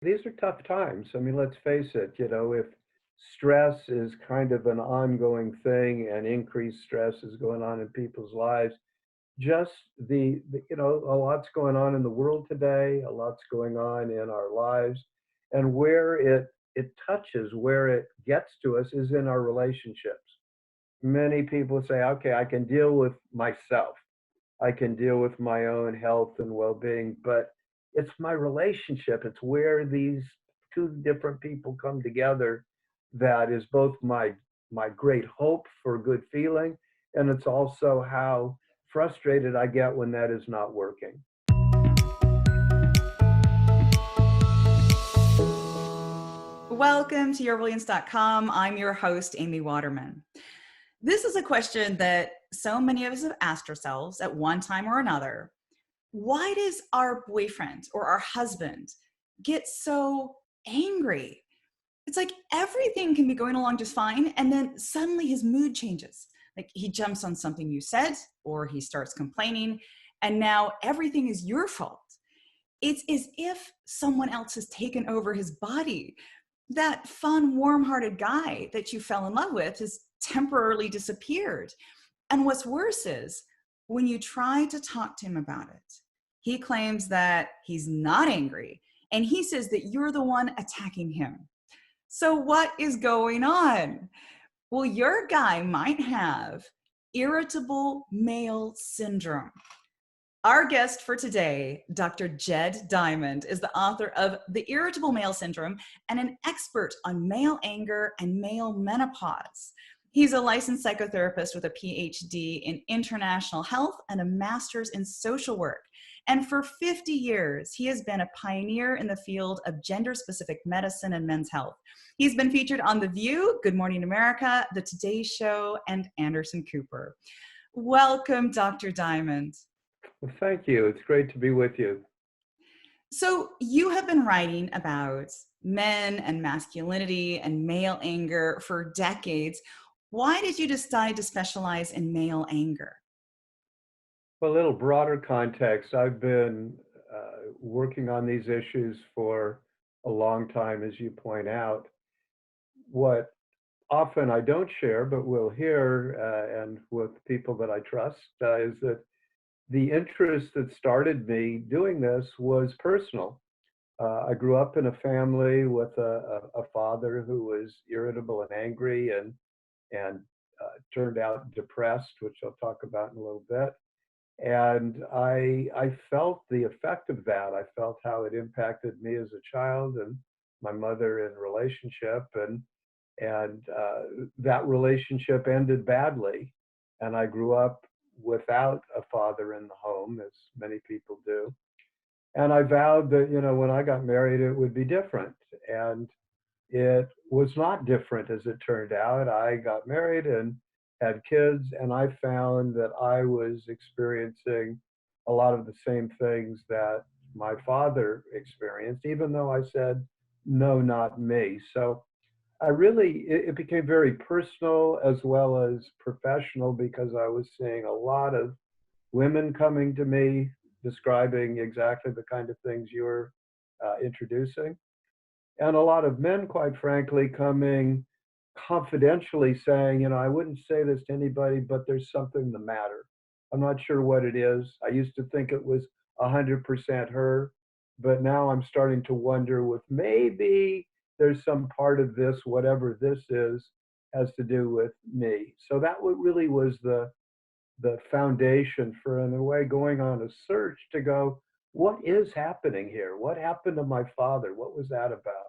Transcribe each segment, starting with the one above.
These are tough times. I mean, let's face it, if stress is kind of an ongoing thing and increased stress is going on in people's lives, just a lot's going on in the world today, a lot's going on in our lives, and where it touches, where it gets to us is in our relationships. Many people say, okay, I can deal with myself. I can deal with my own health and well-being, but it's my relationship. It's where these two different people come together that is both my great hope for good feeling, and it's also how frustrated I get when that is not working. Welcome to yourbrilliance.com. I'm your host, Amy Waterman. This is a question that so many of us have asked ourselves at one time or another. Why does our boyfriend or our husband get so angry? It's like everything can be going along just fine, and then suddenly his mood changes. Like he jumps on something you said, or he starts complaining, and now everything is your fault. It's as if someone else has taken over his body. That fun, warm-hearted guy that you fell in love with has temporarily disappeared. And what's worse is when you try to talk to him about it, he claims that he's not angry, and he says that you're the one attacking him. So what is going on? Well, your guy might have irritable male syndrome. Our guest for today, Dr. Jed Diamond, is the author of The Irritable Male Syndrome and an expert on male anger and male menopause. He's a licensed psychotherapist with a PhD in international health and a master's in social work. And for 50 years, he has been a pioneer in the field of gender-specific medicine and men's health. He's been featured on The View, Good Morning America, The Today Show, and Anderson Cooper. Welcome, Dr. Diamond. Well, thank you. It's great to be with you. So you have been writing about men and masculinity and male anger for decades. Why did you decide to specialize in male anger? Well, a little broader context, I've been working on these issues for a long time, as you point out. What often I don't share, but will hear, and with people that I trust, is that the interest that started me doing this was personal. I grew up in a family with a father who was irritable and angry and turned out depressed, which I'll talk about in a little bit. And I felt the effect of that. I felt how it impacted me as a child and my mother in relationship, and that relationship ended badly. And I grew up without a father in the home, as many people do. And I vowed that, when I got married, it would be different. And it was not different, as it turned out. I got married and had kids, and I found that I was experiencing a lot of the same things that my father experienced, even though I said, no, not me. So it became very personal as well as professional because I was seeing a lot of women coming to me describing exactly the kind of things you're introducing, and a lot of men, quite frankly, coming confidentially saying, I wouldn't say this to anybody, but there's something the matter. I'm not sure what it is. I used to think it was 100% her, but now I'm starting to wonder with maybe there's some part of this, whatever this is, has to do with me. So that really was the foundation for, in a way, going on a search to go, what is happening here? What happened to my father? What was that about?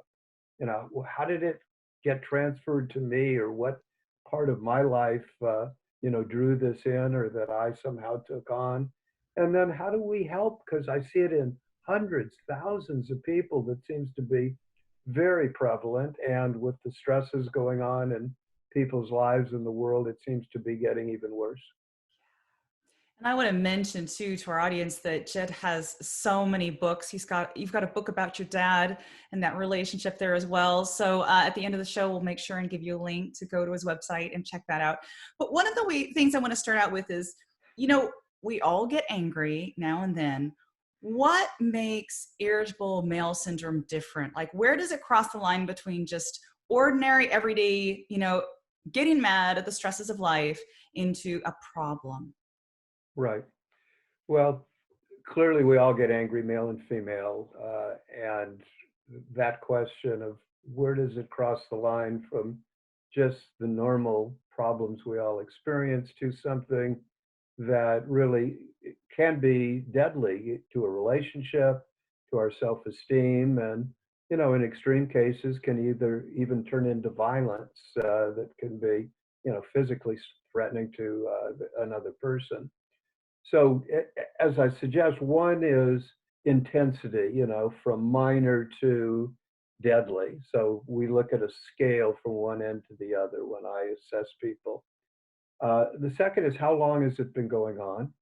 How did it get transferred to me, or what part of my life, drew this in, or that I somehow took on? And then how do we help? Because I see it in hundreds, thousands of people. That seems to be very prevalent. And with the stresses going on in people's lives in the world, it seems to be getting even worse. And I want to mention too to our audience that Jed has so many books. You've got a book about your dad and that relationship there as well. So at the end of the show, we'll make sure and give you a link to go to his website and check that out. But one of the things I want to start out with is, we all get angry now and then. What makes irritable male syndrome different? Like, where does it cross the line between just ordinary, everyday, getting mad at the stresses of life into a problem? Right. Well, clearly we all get angry, male and female, and that question of where does it cross the line from just the normal problems we all experience to something that really can be deadly to a relationship, to our self-esteem, and in extreme cases can either even turn into violence that can be physically threatening to another person. So, as I suggest, one is intensity, from minor to deadly. So we look at a scale from one end to the other when I assess people. The second is how long has it been going on?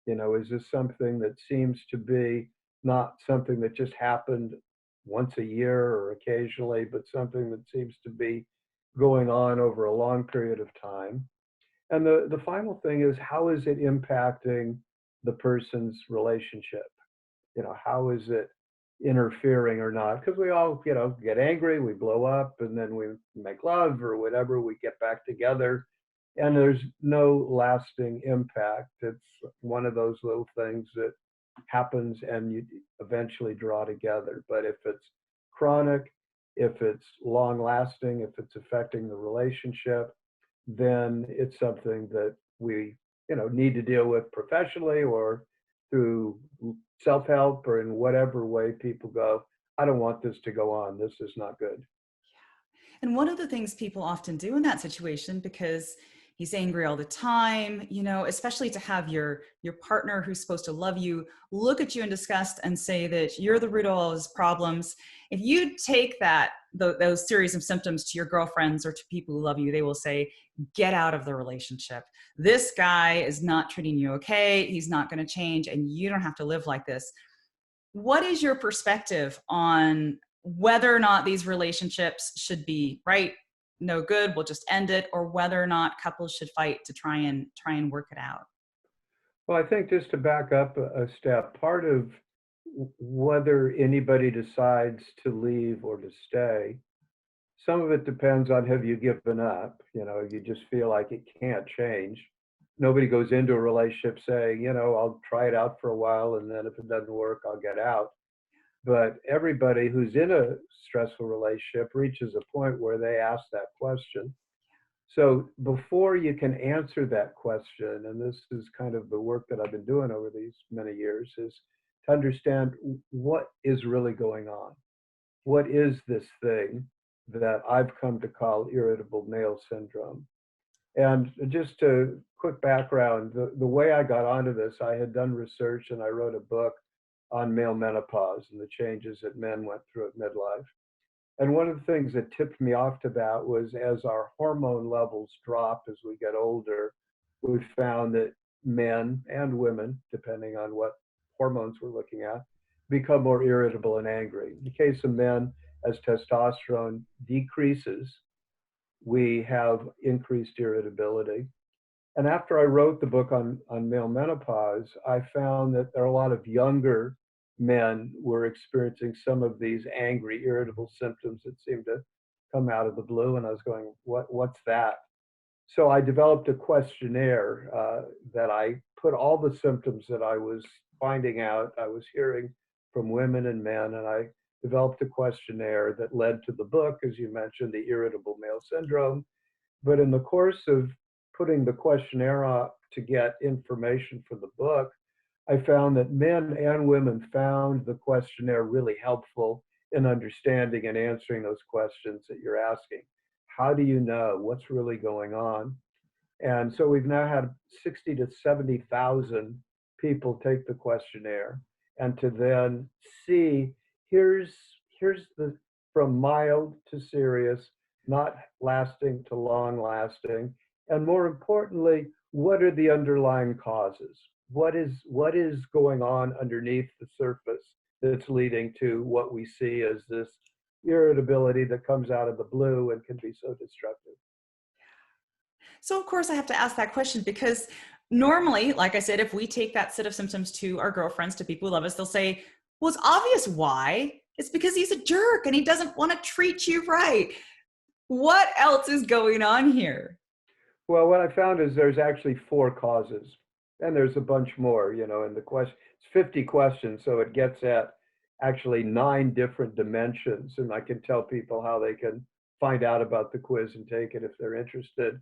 Is this something that seems to be not something that just happened once a year or occasionally, but something that seems to be going on over a long period of time? And the final thing is how is it impacting the person's relationship? How is it interfering or not? Because we all, get angry, we blow up, and then we make love or whatever, we get back together, and there's no lasting impact. It's one of those little things that happens and you eventually draw together. But if it's chronic, if it's long lasting, if it's affecting the relationship, then it's something that we, need to deal with professionally or through self-help or in whatever way people go, I don't want this to go on. This is not good. And one of the things people often do in that situation, because he's angry all the time, especially to have your partner who's supposed to love you look at you in disgust and say that you're the root of all his problems. If you take those series of symptoms to your girlfriends or to people who love you, they will say, get out of the relationship. This guy is not treating you okay. He's not going to change, and you don't have to live like this. What is your perspective on whether or not these relationships should be right, no good, we'll just end it, or whether or not couples should fight to try and work it out? Well, I think just to back up a step, part of whether anybody decides to leave or to stay, some of it depends on have you given up, you just feel like it can't change. Nobody goes into a relationship saying, I'll try it out for a while and then if it doesn't work, I'll get out. But everybody who's in a stressful relationship reaches a point where they ask that question. So before you can answer that question, and this is kind of the work that I've been doing over these many years, is to understand what is really going on. What is this thing that I've come to call irritable male syndrome? And just a quick background, the way I got onto this, I had done research and I wrote a book on male menopause and the changes that men went through at midlife. And one of the things that tipped me off to that was as our hormone levels drop as we get older, we found that men and women, depending on what hormones we're looking at, become more irritable and angry. In the case of men, as testosterone decreases, we have increased irritability. And after I wrote the book on male menopause, I found that there are a lot of younger men were experiencing some of these angry, irritable symptoms that seemed to come out of the blue. And I was going, what's that? So I developed a questionnaire that I put all the symptoms that I was finding out, I was hearing from women and men, and I developed a questionnaire that led to the book, as you mentioned, the Irritable Male Syndrome. But in the course of putting the questionnaire up to get information for the book, I found that men and women found the questionnaire really helpful in understanding and answering those questions that you're asking. How do you know what's really going on? And so we've now had 60 to 70,000 people take the questionnaire and to then see here's the from mild to serious, not lasting to long lasting, and more importantly, what are the underlying causes? What is going on underneath the surface that's leading to what we see as this irritability that comes out of the blue and can be so destructive? So of course I have to ask that question because Normally, like I said, if we take that set of symptoms to our girlfriends, to people who love us, they'll say, well, it's obvious why. It's because he's a jerk and he doesn't want to treat you right. What else is going on here? Well, what I found is there's actually four causes, and there's a bunch more, in the question. It's 50 questions, so it gets at actually 9 different dimensions, and I can tell people how they can find out about the quiz and take it if they're interested.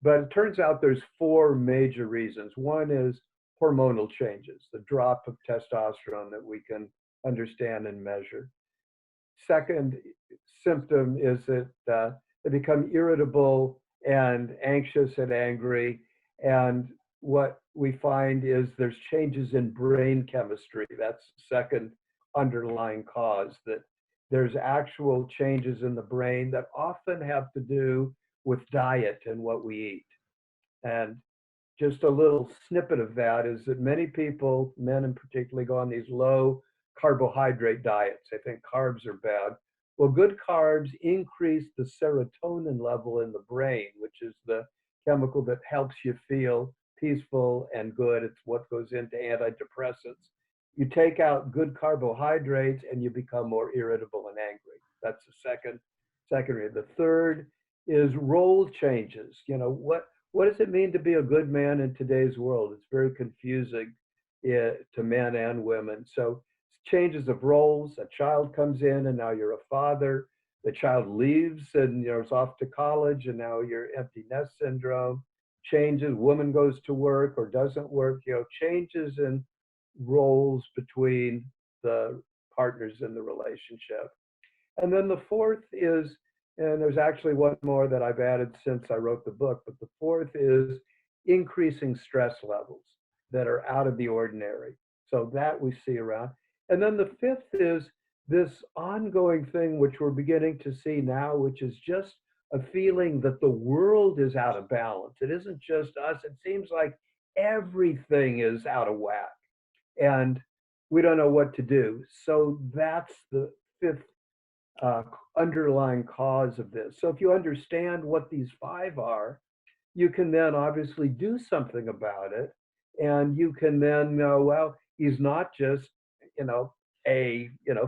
But it turns out there's 4 major reasons. One is hormonal changes, the drop of testosterone that we can understand and measure. Second symptom is that they become irritable and anxious and angry. And what we find is there's changes in brain chemistry. That's the second underlying cause, that there's actual changes in the brain that often have to do with diet and what we eat. And just a little snippet of that is that many people, men in particular, go on these low carbohydrate diets. They think carbs are bad. Well, good carbs increase the serotonin level in the brain, which is the chemical that helps you feel peaceful and good. It's what goes into antidepressants. You take out good carbohydrates and you become more irritable and angry. That's the second reason. The third is role changes. What does it mean to be a good man in today's world? It's very confusing to men and women. So changes of roles, a child comes in and now you're a father, the child leaves and is off to college and now you're empty nest syndrome, changes, woman goes to work or doesn't work, changes in roles between the partners in the relationship. And then the fourth is, and there's actually one more that I've added since I wrote the book, but the fourth is increasing stress levels that are out of the ordinary. So that we see around. And then the fifth is this ongoing thing, which we're beginning to see now, which is just a feeling that the world is out of balance. It isn't just us. It seems like everything is out of whack and we don't know what to do. So that's the fifth underlying cause of this. So if you understand what these 5 are, you can then obviously do something about it. And you can then know, well, he's not just,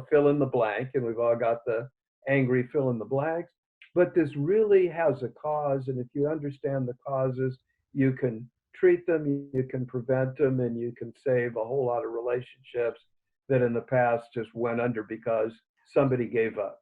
fill in the blank, and we've all got the angry fill in the blanks, but this really has a cause. And if you understand the causes, you can treat them, you can prevent them, and you can save a whole lot of relationships that in the past just went under because somebody gave up.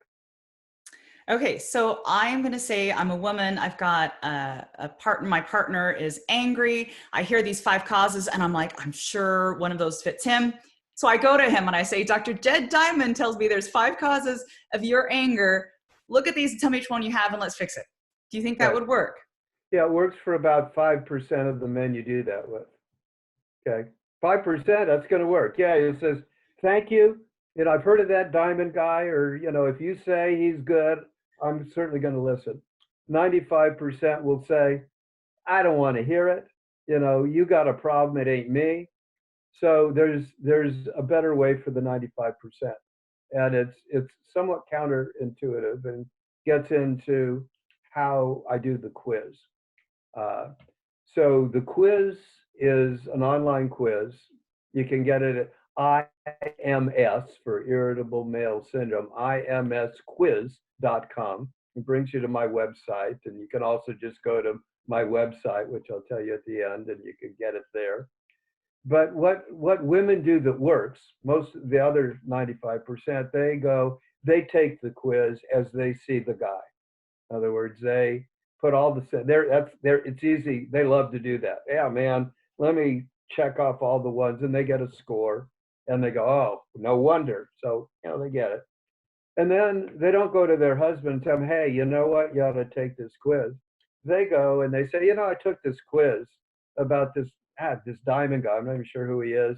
Okay, so I'm going to say I'm a woman. I've got a partner. My partner is angry. I hear these 5 causes and I'm like, I'm sure one of those fits him. So I go to him and I say, Dr. Jed Diamond tells me there's 5 causes of your anger. Look at these and tell me which one you have and let's fix it. Do you think that would work? Yeah, it works for about 5% of the men you do that with. Okay, 5%, that's going to work. Yeah, it says, thank you. I've heard of that Diamond guy, or, if you say he's good, I'm certainly going to listen. 95% will say, I don't want to hear it. You got a problem, it ain't me. So there's a better way for the 95%. And it's somewhat counterintuitive and gets into how I do the quiz. So the quiz is an online quiz. You can get it at IMS for Irritable Male Syndrome, imsquiz.com. It brings you to my website, and you can also just go to my website, which I'll tell you at the end, and you can get it there. But what women do that works, most of the other 95%, they take the quiz as they see the guy. In other words, they put all the, it's easy. They love to do that. Yeah, man, let me check off all the ones, and they get a score and they go, oh, no wonder. So, they get it. And then they don't go to their husband and tell them, hey, you know what? You ought to take this quiz. They go and they say, I took this quiz about this Diamond guy. I'm not even sure who he is.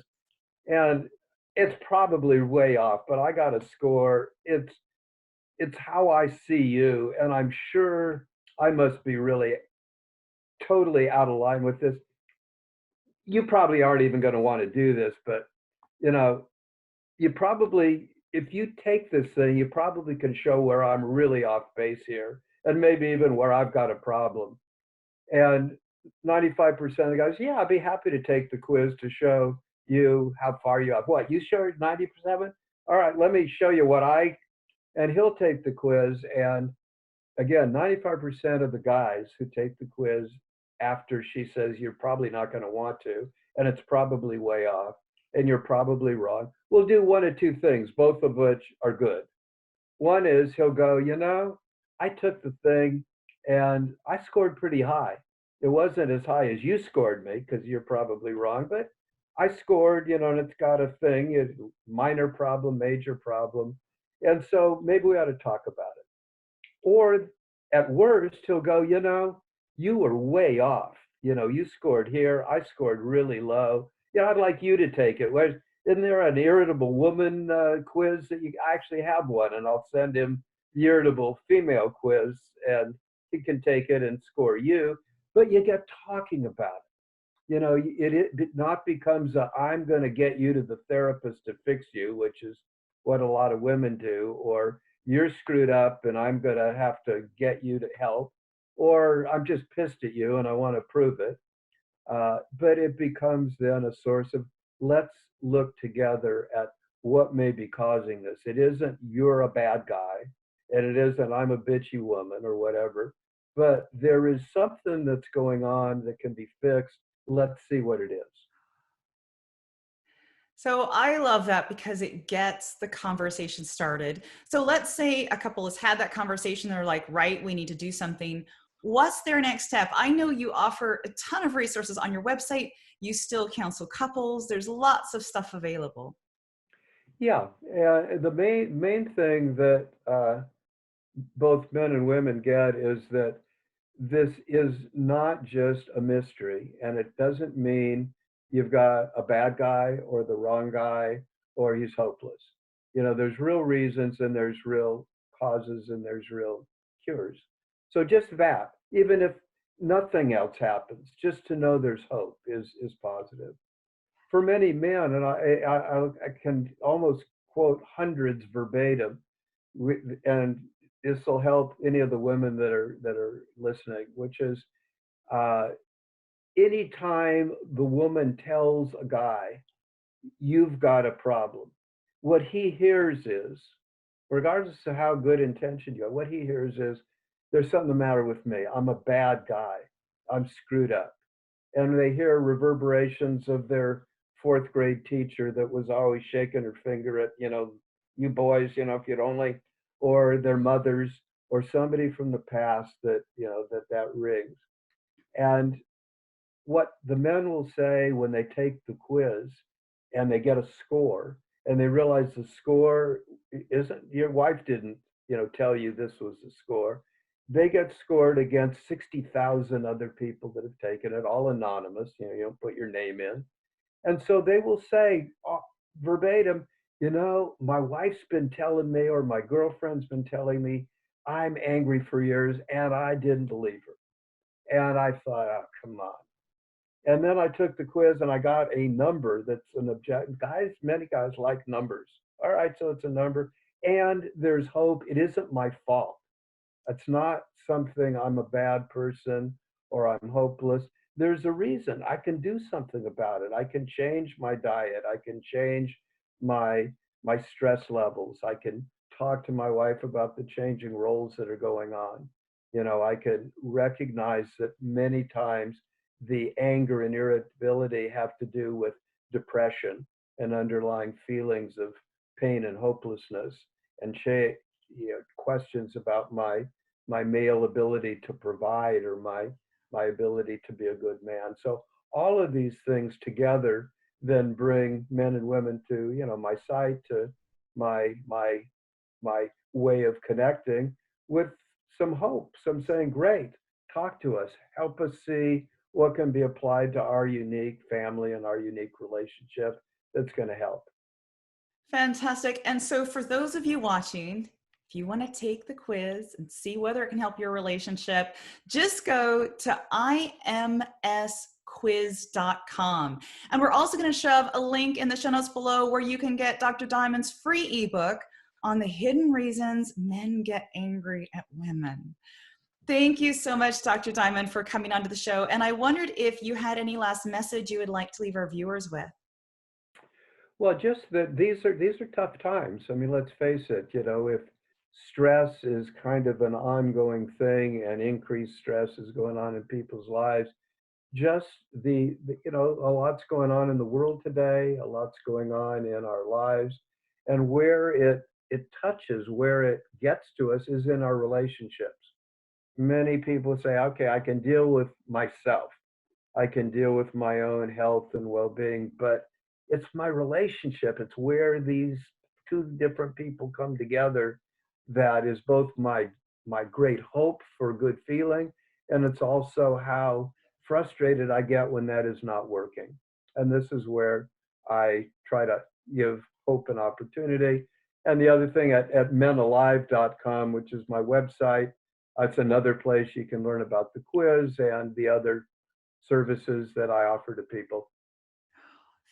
And it's probably way off, but I got a score. It's how I see you. And I'm sure I must be really totally out of line with this. You probably aren't even going to want to do this, but you probably, if you take this thing, you probably can show where I'm really off base here, and maybe even where I've got a problem. And 95% of the guys, yeah, I'd be happy to take the quiz to show you how far you have. What, you showed 97? All right, let me show you what and he'll take the quiz. And again, 95% of the guys who take the quiz after she says you're probably not going to want to, and it's probably way off, and you're probably wrong, will do one of two things, both of which are good. One is he'll go, I took the thing and I scored pretty high. It wasn't as high as you scored me because you're probably wrong, but I scored, and it's got a thing, minor problem, major problem. And so maybe we ought to talk about it. Or at worst, he'll go, you were way off. You scored here. I scored really low. Yeah, I'd like you to take it. Isn't there an irritable woman quiz that you actually have one? And I'll send him the irritable female quiz and he can take it and score you. But you get talking about it. It not becomes I'm going to get you to the therapist to fix you, which is what a lot of women do, or you're screwed up and I'm going to have to get you to help, or I'm just pissed at you and I want to prove it. But it becomes then a source of let's look together at what may be causing this. It isn't you're a bad guy, and it isn't I'm a bitchy woman or whatever, but there is something that's going on that can be fixed. Let's see what it is. So I love that because it gets the conversation started. So let's say a couple has had that conversation. They're like, right, we need to do something. What's their next step? I know you offer a ton of resources on your website. You still counsel couples. There's lots of stuff available. Yeah, the main thing that both men and women get is that this is not just a mystery, and it doesn't mean you've got a bad guy or the wrong guy or he's hopeless. There's real reasons and there's real causes and there's real cures. So just that, even if nothing else happens, just to know there's hope is positive. For many men, and I can almost quote hundreds verbatim, and this will help any of the women that are listening, which is anytime the woman tells a guy, you've got a problem, what he hears is, regardless of how good intentioned you are, what he hears is, there's something the matter with me. I'm a bad guy. I'm screwed up. And they hear reverberations of their fourth grade teacher that was always shaking her finger at, you boys, if you'd only, or their mothers, or somebody from the past that, that rings. And what the men will say when they take the quiz and they get a score and they realize the score isn't, your wife didn't, tell you this was the score. They get scored against 60,000 other people that have taken it, all anonymous, you don't put your name in. And so they will say verbatim, my wife's been telling me, or my girlfriend's been telling me, I'm angry for years, and I didn't believe her. And I thought, oh, come on. And then I took the quiz and I got a number that's an objective. Many guys like numbers. All right, so it's a number. And there's hope. It isn't my fault. It's not something I'm a bad person or I'm hopeless. There's a reason. I can do something about it. I can change my diet. I can change my stress levels. I can talk to my wife about the changing roles that are going on. I can recognize that many times the anger and irritability have to do with depression and underlying feelings of pain and hopelessness, and questions about my male ability to provide or my ability to be a good man. So all of these things together then bring men and women to my site, to my way of connecting with some hope, some saying, great, talk to us, help us see what can be applied to our unique family and our unique relationship that's going to help. Fantastic. And so for those of you watching, if you want to take the quiz and see whether it can help your relationship, just go to imsquiz.com. And we're also going to shove a link in the show notes below where you can get Dr. Diamond's free ebook on the hidden reasons men get angry at women. Thank you so much, Dr. Diamond, for coming onto the show. And I wondered if you had any last message you would like to leave our viewers with. Well, just that these are tough times. I mean, let's face it, if stress is kind of an ongoing thing and increased stress is going on in people's lives, just a lot's going on in the world today, a lot's going on in our lives, and where it touches, where it gets to us is in our relationships. Many people say, okay, I can deal with myself. I can deal with my own health and well-being, but it's my relationship. It's where these two different people come together that is both my great hope for good feeling, and it's also how frustrated I get when that is not working. And this is where I try to give hope and opportunity. And the other thing at menalive.com, which is my website, it's another place you can learn about the quiz and the other services that I offer to people.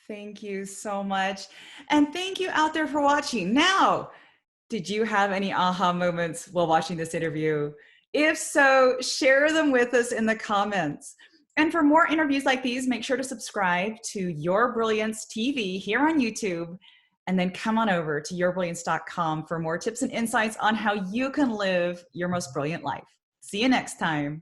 Thank you so much. And thank you out there for watching. Now, did you have any aha moments while watching this interview? If so, share them with us in the comments. And for more interviews like these, make sure to subscribe to Your Brilliance TV here on YouTube, and then come on over to yourbrilliance.com for more tips and insights on how you can live your most brilliant life. See you next time.